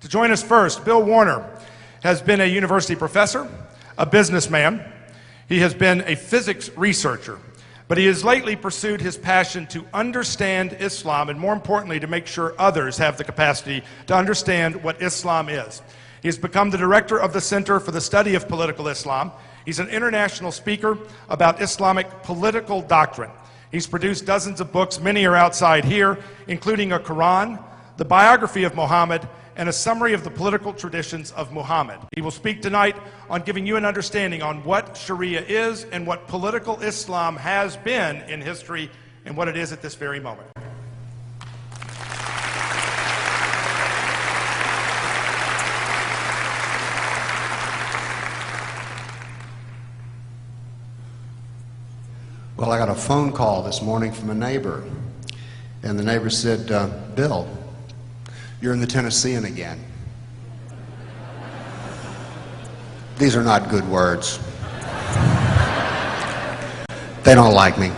To join us first, Bill Warner has been a university professor, a businessman. He has been a physics researcher, but he has lately pursued his passion to understand Islam and, more importantly, to make sure others have the capacity to understand what Islam is. He has become the director of the Center for the Study of Political Islam. He's an international speaker about Islamic political doctrine. He's produced dozens of books, many are outside here, including a Quran, the biography of Mohamed, and a summary of the political traditions of Mohammed. He will speak tonight on giving you an understanding on what Sharia is and what political Islam has been in history and what it is at this very moment. Well, I got a phone call this morning from a neighbor, and the neighbor said, Bill, you're in the Tennessean again. These are not good words. They don't like me.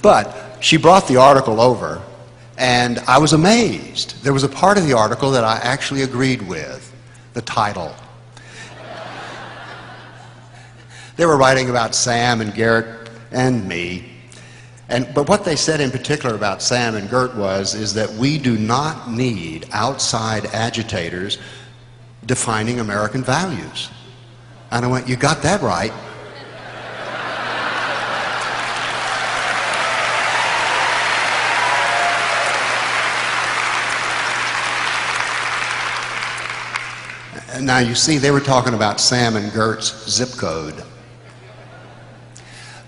But she brought the article over, and I was amazed. There was a part of the article that I actually agreed with, the title. They were writing about Sam and Garrett and me. But what they said in particular about Sam and Gert is that we do not need outside agitators defining American values. And I went, you got that right. And now you see, they were talking about Sam and Gert's zip code.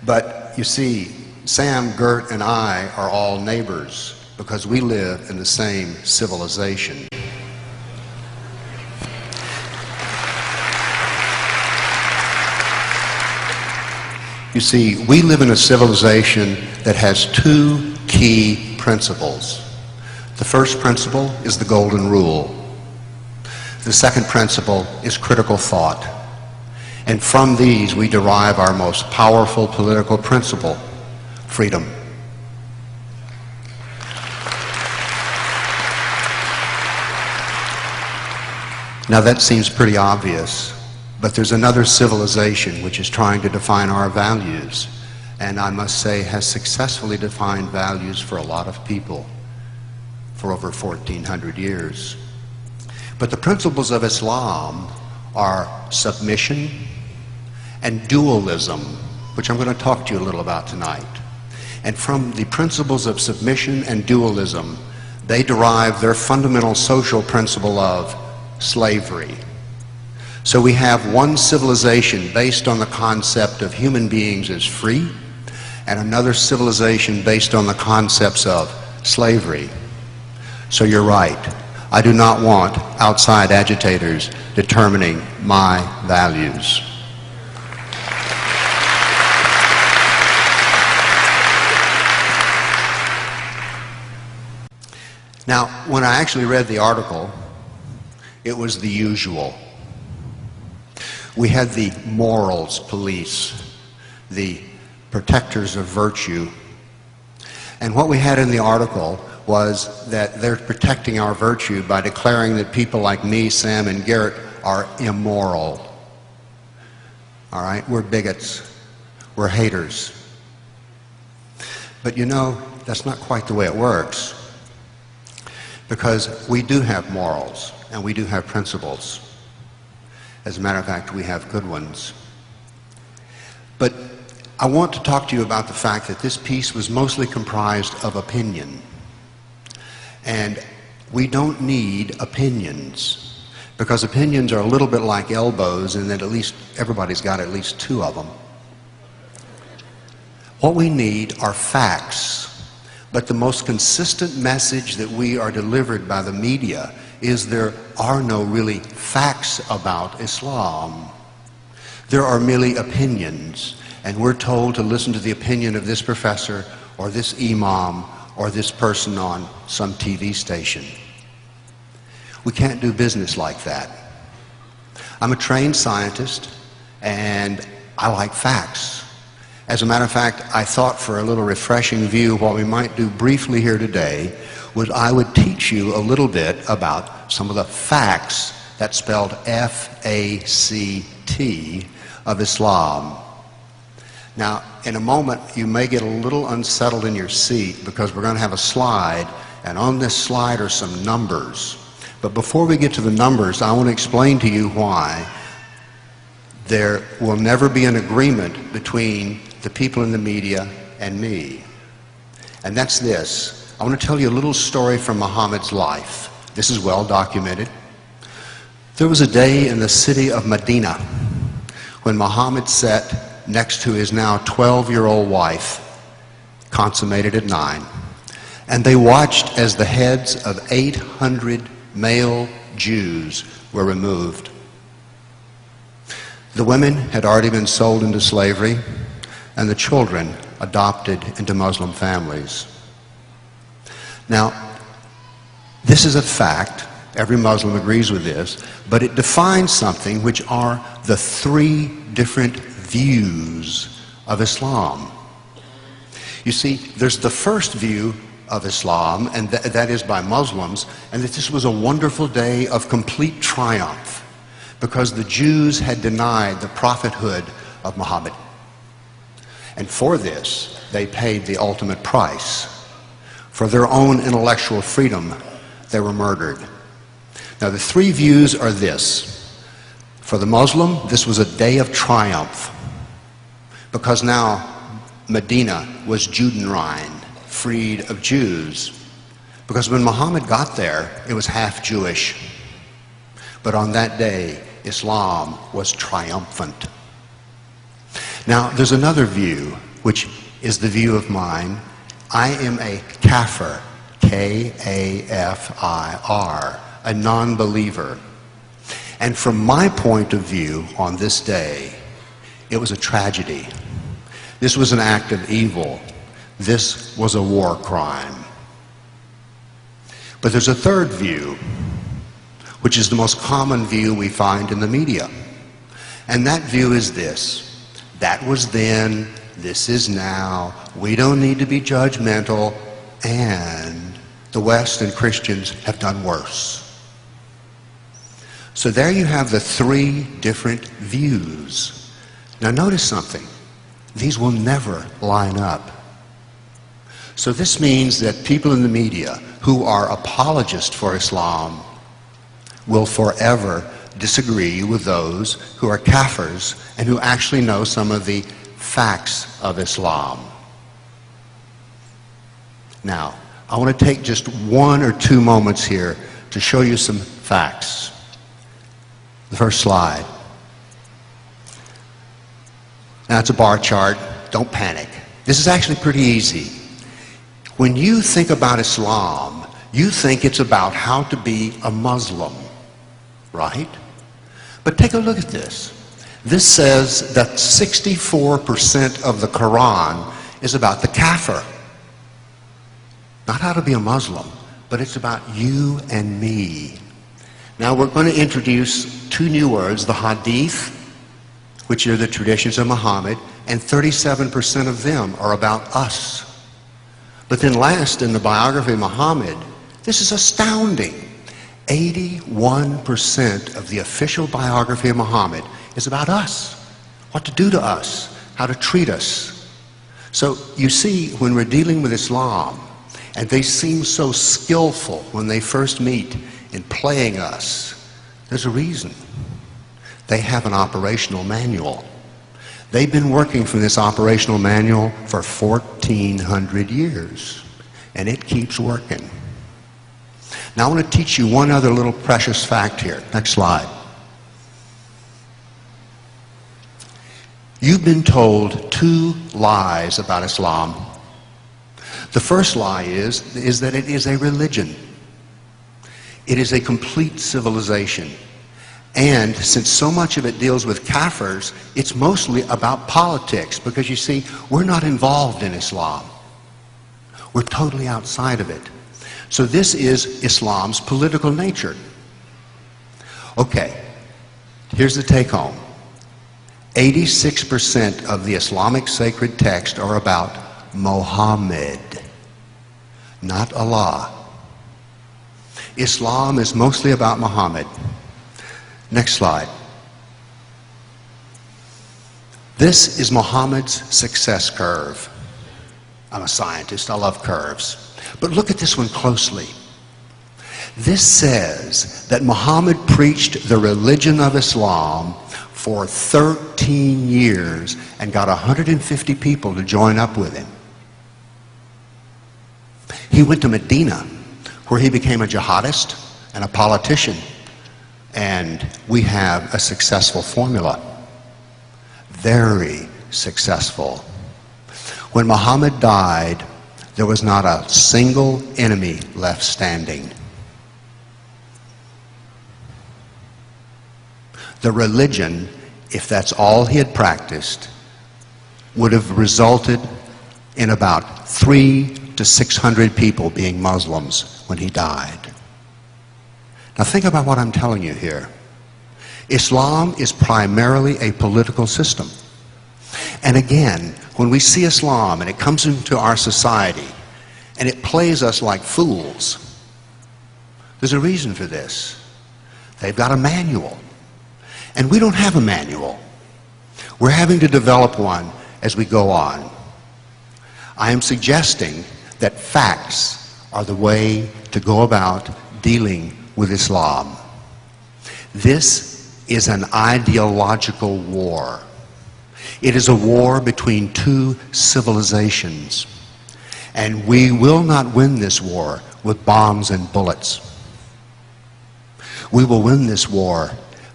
But you see, Sam, Gert, and I are all neighbors because we live in the same civilization. You see, we live in a civilization that has two key principles. The first principle is the golden rule. The second principle is critical thought. And from these we derive our most powerful political principle, freedom. Now that seems pretty obvious, but there's another civilization which is trying to define our values, and I must say has successfully defined values for a lot of people for over 1,400 years. But the principles of Islam are submission and dualism, which I'm going to talk to you a little about tonight. And from the principles of submission and dualism, they derive their fundamental social principle of slavery. So we have one civilization based on the concept of human beings as free, and another civilization based on the concepts of slavery. So you're right. I do not want outside agitators determining my values. Now, when I actually read the article, it was the usual. We had the morals police, the protectors of virtue. And what we had in the article was that they're protecting our virtue by declaring that people like me, Sam, and Garrett are immoral. All right, we're bigots, we're haters. But you know, that's not quite the way it works, because we do have morals and we do have principles. As a matter of fact, we have good ones. But I want to talk to you about the fact that this piece was mostly comprised of opinion. And we don't need opinions, because opinions are a little bit like elbows in that at least everybody's got at least two of them. What we need are facts. But the most consistent message that we are delivered by the media is there are no really facts about Islam. There are merely opinions, and we're told to listen to the opinion of this professor or this imam or this person on some TV station. We can't do business like that. I'm a trained scientist, and I like facts. As a matter of fact, I thought for a little refreshing view, what we might do briefly here today was I would teach you a little bit about some of the facts, that's spelled F-A-C-T, of Islam. Now, in a moment, you may get a little unsettled in your seat because we're going to have a slide, and on this slide are some numbers. But before we get to the numbers, I want to explain to you why there will never be an agreement between the people in the media and me. And that's this. I want to tell you a little story from Mohammed's life. This is well documented. There was a day in the city of Medina when Mohammed sat next to his now 12-year-old wife, consummated at 9, and they watched as the heads of 800 male Jews were removed. The women had already been sold into slavery, and the children adopted into Muslim families. Now, this is a fact. Every Muslim agrees with this, but it defines something, which are the 3 different views of Islam. You see, there's the first view of Islam, and that is by Muslims, and that this was a wonderful day of complete triumph because the Jews had denied the prophethood of Muhammad. And for this, they paid the ultimate price. For their own intellectual freedom, they were murdered. Now, the 3 views are this. For the Muslim, this was a day of triumph because now Medina was Judenrein, freed of Jews. Because when Muhammad got there, it was half Jewish. But on that day, Islam was triumphant. Now, there's another view, which is the view of mine. I am a kafir, K-A-F-I-R, a non-believer. And from my point of view on this day, it was a tragedy. This was an act of evil. This was a war crime. But there's a third view, which is the most common view we find in the media. And that view is this. That was then, this is now, we don't need to be judgmental, and the West and Christians have done worse. So there you have the 3 different views. Now notice something. These will never line up. So this means that people in the media who are apologists for Islam will forever disagree with those who are kafirs and who actually know some of the facts of Islam. Now, I want to take just 1 or 2 moments here to show you some facts. The first slide. Now, it's a bar chart. Don't panic. This is actually pretty easy. When you think about Islam, you think it's about how to be a Muslim, right? But take a look at this. This says that 64% of the Quran is about the kafir. Not how to be a Muslim, but it's about you and me. Now we're going to introduce 2 new words, the hadith, which are the traditions of Muhammad, and 37% of them are about us. But then last, in the biography of Muhammad, this is astounding. 81% of the official biography of Muhammad is about us, what to do to us, how to treat us. So you see, when we're dealing with Islam, and they seem so skillful when they first meet in playing us, there's a reason. They have an operational manual. They've been working from this operational manual for 1,400 years, and it keeps working. Now I want to teach you one other little precious fact here. Next slide. You've been told 2 lies about Islam. The first lie is that it is a religion. It is a complete civilization. And since so much of it deals with kafirs, it's mostly about politics, because you see, we're not involved in Islam. We're totally outside of it. So this is Islam's political nature. Okay, here's the take home. 86% of the Islamic sacred texts are about Mohamed, not Allah. Islam is mostly about Muhammad. Next slide. This is Muhammad's success curve. I'm a scientist, I love curves. But look at this one closely. This says that Muhammad preached the religion of Islam for 13 years and got 150 people to join up with him. He went to Medina, where he became a jihadist and a politician, and we have a successful formula. Very successful. When Muhammad died, there was not a single enemy left standing. The religion, if that's all he had practiced, would have resulted in about 300 to 600 people being Muslims when he died. Now think about what I'm telling you here. Islam is primarily a political system. And again, when we see Islam and it comes into our society and it plays us like fools, there's a reason for this. They've got a manual. And we don't have a manual. We're having to develop one as we go on. I am suggesting that facts are the way to go about dealing with Islam. This is an ideological war. It is a war between two civilizations. And we will not win this war with bombs and bullets. We will win this war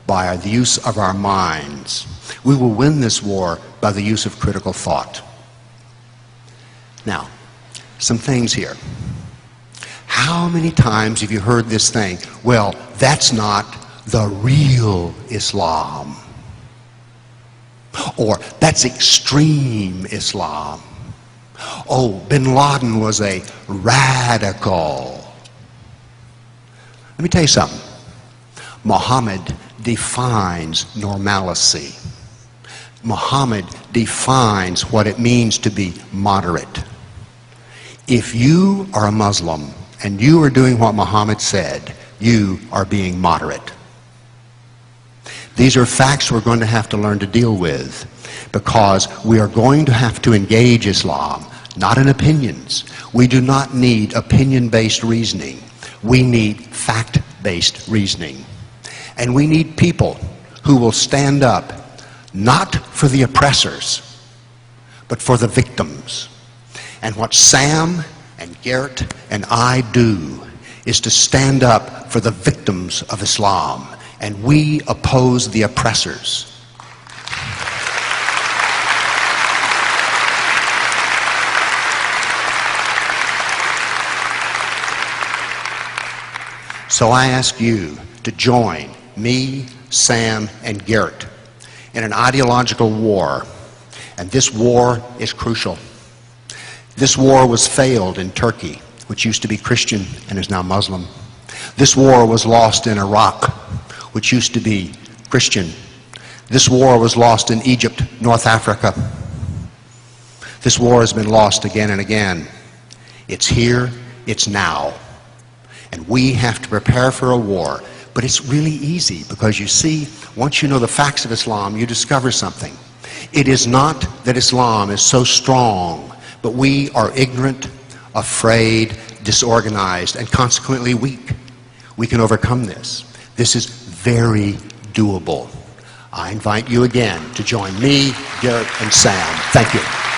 by the use of our minds. We will win this war by the use of critical thought. Now, some things here. How many times have you heard this thing? Well, that's not the real Islam. Or that's extreme Islam. Oh, bin Laden was a radical. Let me tell you something. Muhammad defines normalcy. Muhammad defines what it means to be moderate. If you are a Muslim and you are doing what Muhammad said, you are being moderate. These are facts we're going to have to learn to deal with, because we are going to have to engage Islam, not in opinions. We do not need opinion-based reasoning. We need fact-based reasoning. And we need people who will stand up not for the oppressors, but for the victims. And what Sam and Garrett and I do is to stand up for the victims of Islam, and we oppose the oppressors. So I ask you to join me, Sam, and Garrett in an ideological war. And this war is crucial. This war was failed in Turkey, which used to be Christian and is now Muslim. This war was lost in Iraq, which used to be Christian. This war was lost in Egypt, North Africa. This war has been lost again and again. It's here, it's now. And we have to prepare for a war. But it's really easy, because you see, once you know the facts of Islam, you discover something. It is not that Islam is so strong, but we are ignorant, afraid, disorganized, and consequently weak. We can overcome this. This is very doable. I invite you again to join me, Garrett, and Sam. Thank you.